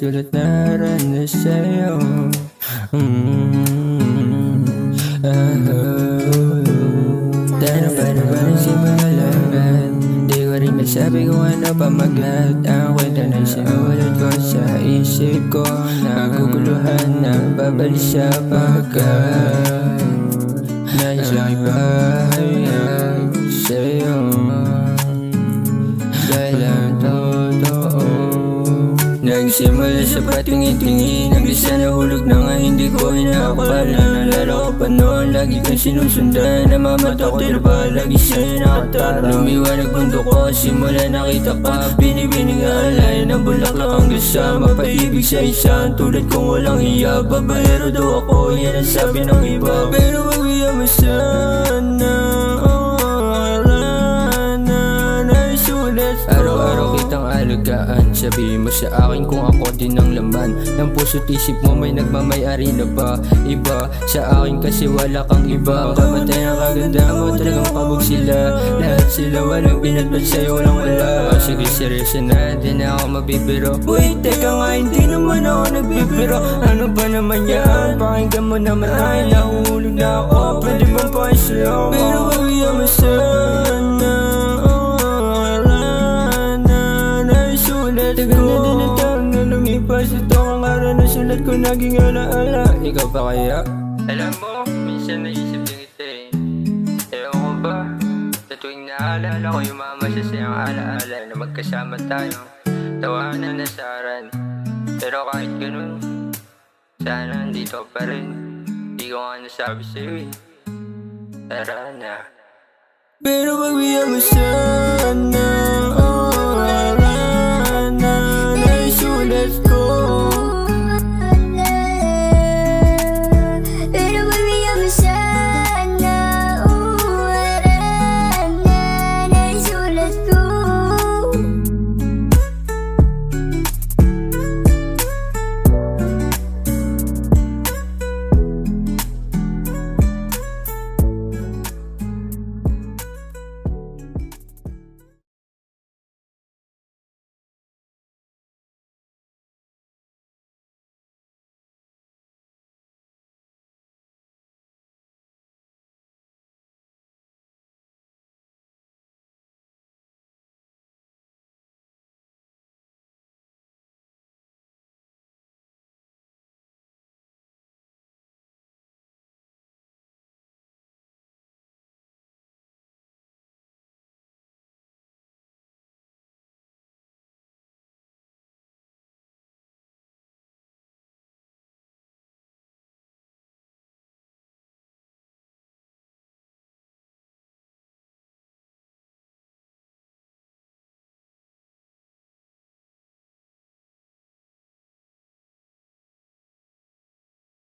sulat na rin sa'yo. Dahil paano ba nagsimulagan? Di ko rin masabi kung ano pa mag-add. Ang kwento na sinulat ko sa isip ko, naguguluhan na babalik sa pagkat nais lang ipahayag sa'yo dahil ang totoo. Nagsimula sa patingin-tingin, naglisa na hulog na nga hindi ko inaakala. Nalala ko pa noon, lagi kang sinusundan. Namamata ko tila ba, lagi sa'yo nakatara. Lumiwanag mundo ko, simula nakita pa. Binibining alay ng bulaklak hanggang sa mapaibig sa isang tulad kong walang hiya. Babaero daw ako, yan ang sabi ng iba. Pero wag mo sana, araw-araw kitang alagaan. Sabihin mo sa akin kung ako din ang laman ng puso't isip mo, may nagmamayari na ba? Iba sa akin kasi wala kang iba. Kamatay ang kaganda mo, talagang kabog sila. Lahat sila walang pinatpat sa'yo, walang wala. Sige seryoso na, di na ako mabibiro. Wait, teka nga, hindi naman ako nagbibiro. Ano ba naman yan? Pakinggan mo naman ay nahulog na ako. Pwede bang pakisayaw? Pero wag mo sana. Tagal na din ang taon na lumipas. Ito ang araw na sulat ko naging alaala. Ikaw ba kaya? Alam mo, minsan naisip din kita Ewan ko ba, sa tuwing naalala ko yung mga masasayang alaala na magkasama tayo, tawanan na saran. Pero kahit ganun, sana nandito pa rin. Di ko nga nasabi sa'yo Tara na. Pero pagbigyan mo sana.